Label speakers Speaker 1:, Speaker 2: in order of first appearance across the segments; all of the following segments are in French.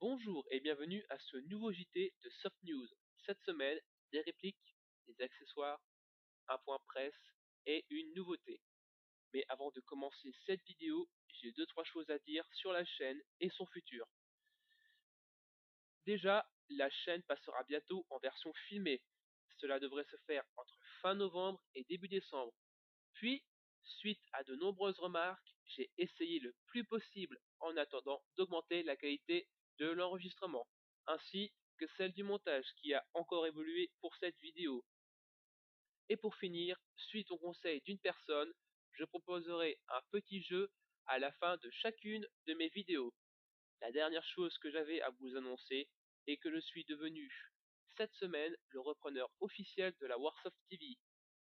Speaker 1: Bonjour et bienvenue à ce nouveau JT de Soft News. Cette semaine, des répliques, des accessoires, un point presse et une nouveauté. Mais avant de commencer cette vidéo, j'ai 2-3 choses à dire sur la chaîne et son futur. Déjà, la chaîne passera bientôt en version filmée. Cela devrait se faire entre fin novembre et début décembre. Puis, suite à de nombreuses remarques, j'ai essayé le plus possible en attendant d'augmenter la qualité de l'enregistrement, ainsi que celle du montage qui a encore évolué pour cette vidéo. Et pour finir, suite au conseil d'une personne, je proposerai un petit jeu à la fin de chacune de mes vidéos. La dernière chose que j'avais à vous annoncer est que je suis devenu cette semaine le repreneur officiel de la Warsoft TV.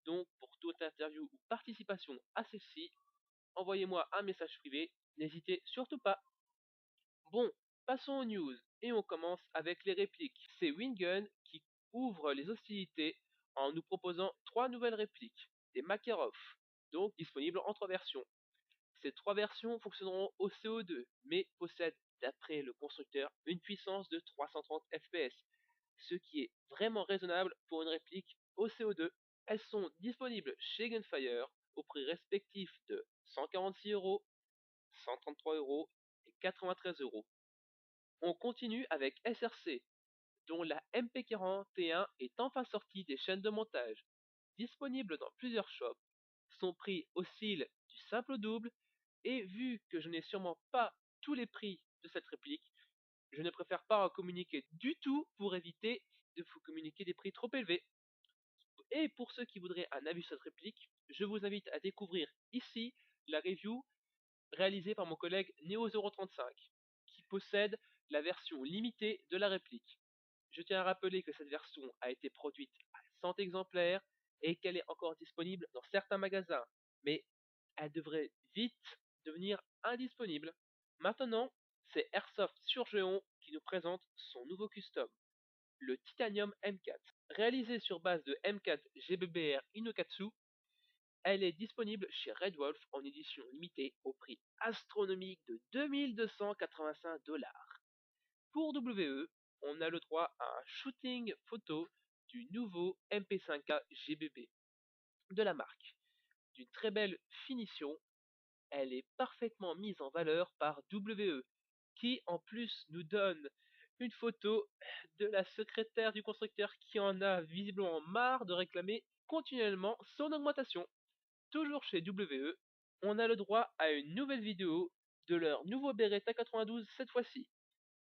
Speaker 1: Donc pour toute interview ou participation à celle-ci, envoyez-moi un message privé, n'hésitez surtout pas. Bon, passons aux news et on commence avec les répliques. C'est Wingun qui ouvre les hostilités en nous proposant 3 nouvelles répliques, des Makarov, donc disponibles en 3 versions. Ces 3 versions fonctionneront au CO2, mais possèdent, d'après le constructeur, une puissance de 330 fps, ce qui est vraiment raisonnable pour une réplique au CO2. Elles sont disponibles chez Gunfire au prix respectif de 146€, 133€ et 93€. On continue avec SRC, dont la MP41 est enfin sortie des chaînes de montage. Disponible dans plusieurs shops, son prix oscille du simple au double, et vu que je n'ai sûrement pas tous les prix de cette réplique, je ne préfère pas en communiquer du tout pour éviter de vous communiquer des prix trop élevés. Et pour ceux qui voudraient un avis sur cette réplique, je vous invite à découvrir ici la review réalisée par mon collègue Neo035, qui possède la version limitée de la réplique. Je tiens à rappeler que cette version a été produite à 100 exemplaires et qu'elle est encore disponible dans certains magasins, mais elle devrait vite devenir indisponible. Maintenant, c'est Airsoft Surgeon qui nous présente son nouveau custom, le Titanium M4. Réalisé sur base de M4 GBBR Inokatsu, elle est disponible chez Red Wolf en édition limitée au prix astronomique de 2285$. Pour WE, on a le droit à un shooting photo du nouveau MP5K GBB de la marque. D'une très belle finition, elle est parfaitement mise en valeur par WE, qui en plus nous donne une photo de la secrétaire du constructeur qui en a visiblement marre de réclamer continuellement son augmentation. Toujours chez WE, on a le droit à une nouvelle vidéo de leur nouveau Beretta 92 cette fois-ci.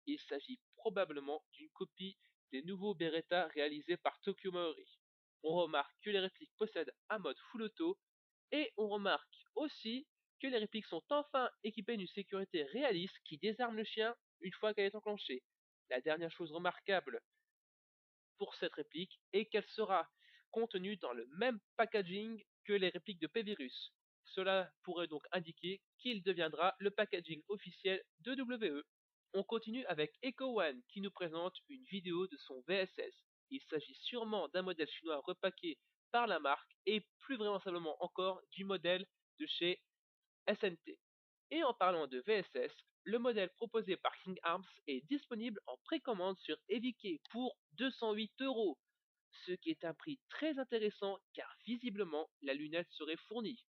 Speaker 1: Il s'agit probablement d'une copie des nouveaux Beretta réalisés par Tokyo Maori. On remarque que les répliques possèdent un mode full auto et on remarque aussi que les répliques sont enfin équipées d'une sécurité réaliste qui désarme le chien une fois qu'elle est enclenchée. La dernière chose remarquable pour cette réplique est qu'elle sera contenue dans le même packaging que les répliques de P-Virus. Cela pourrait donc indiquer qu'il deviendra le packaging officiel de WE. On continue avec EcoOne qui nous présente une vidéo de son VSS. Il s'agit sûrement d'un modèle chinois repaqué par la marque et plus vraisemblablement encore du modèle de chez SNT. Et en parlant de VSS, le modèle proposé par King Arms est disponible en précommande sur EVK pour 208€, ce qui est un prix très intéressant car visiblement la lunette serait fournie.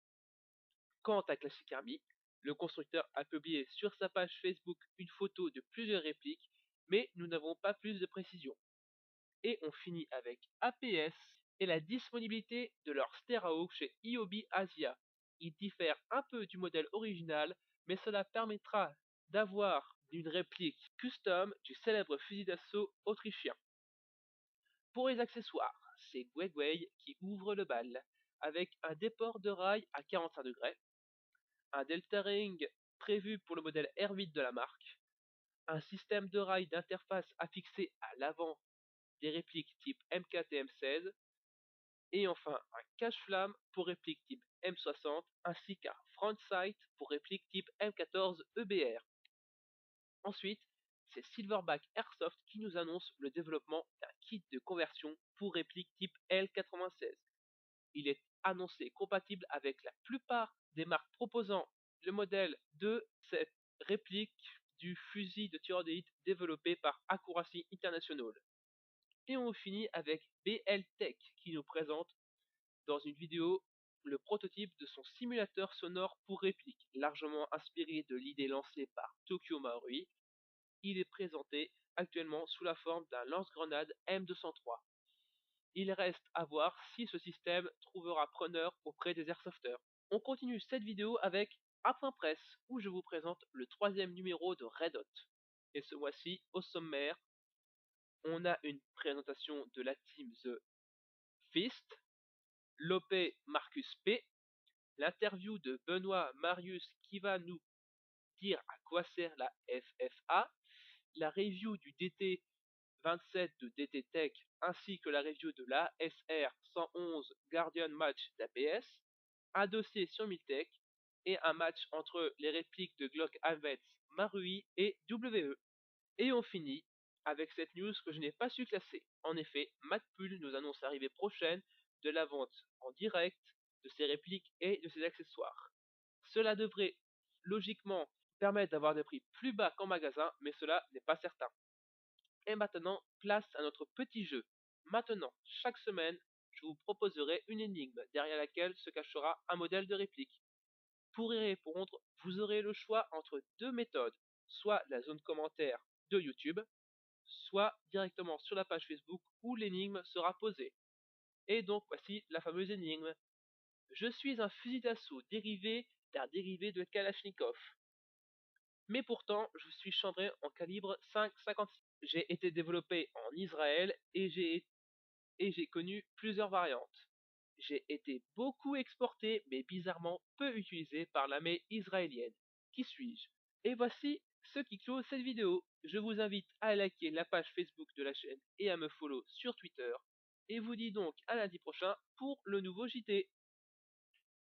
Speaker 1: Quant à Classic Army, le constructeur a publié sur sa page Facebook une photo de plusieurs répliques, mais nous n'avons pas plus de précision. Et on finit avec APS et la disponibilité de leur Sterahawk chez Iobi Asia. Il diffère un peu du modèle original, mais cela permettra d'avoir une réplique custom du célèbre fusil d'assaut autrichien. Pour les accessoires, c'est Guegwei qui ouvre le bal, avec un déport de rail à 45 degrés, un delta ring prévu pour le modèle R8 de la marque, un système de rail d'interface affixé à l'avant des répliques type M4 et M16, et enfin un cache-flamme pour réplique type M60 ainsi qu'un front sight pour réplique type M14 EBR. Ensuite, c'est Silverback Airsoft qui nous annonce le développement d'un kit de conversion pour réplique type L96. Il est annoncé compatible avec la plupart des marques proposant le modèle de cette réplique du fusil de tir d'élite développé par Accuracy International. Et on finit avec BL Tech qui nous présente dans une vidéo le prototype de son simulateur sonore pour réplique, largement inspiré de l'idée lancée par Tokyo Marui. Il est présenté actuellement sous la forme d'un lance-grenade M203. Il reste à voir si ce système trouvera preneur auprès des airsofters. On continue cette vidéo avec un point presse où je vous présente le 3e numéro de Red Hot. Et ce mois-ci, au sommaire, on a une présentation de la team The Fist, Lopé Marcus P, l'interview de Benoît Marius qui va nous dire à quoi sert la FFA, la review du DT 27 de DT Tech ainsi que la review de l'ASR 111 Guardian Match d'APS, un dossier sur Miltech et un match entre les répliques de Glock Avets, Marui et WE. Et on finit avec cette news que je n'ai pas su classer. En effet, Macpool nous annonce l'arrivée prochaine de la vente en direct de ses répliques et de ses accessoires. Cela devrait logiquement permettre d'avoir des prix plus bas qu'en magasin, mais cela n'est pas certain. Et maintenant, place à notre petit jeu. Maintenant, chaque semaine, je vous proposerai une énigme derrière laquelle se cachera un modèle de réplique. Pour y répondre, vous aurez le choix entre deux méthodes, soit la zone commentaire de YouTube, soit directement sur la page Facebook où l'énigme sera posée. Et donc voici la fameuse énigme. Je suis un fusil d'assaut dérivé d'un dérivé de Kalachnikov. Mais pourtant, je suis chambré en calibre 5,56. J'ai été développé en Israël et j'ai connu plusieurs variantes. J'ai été beaucoup exporté, mais bizarrement peu utilisé par l'armée israélienne. Qui suis-je? Et voici ce qui clôt cette vidéo. Je vous invite à liker la page Facebook de la chaîne et à me follow sur Twitter. Et vous dis donc à lundi prochain pour le nouveau JT.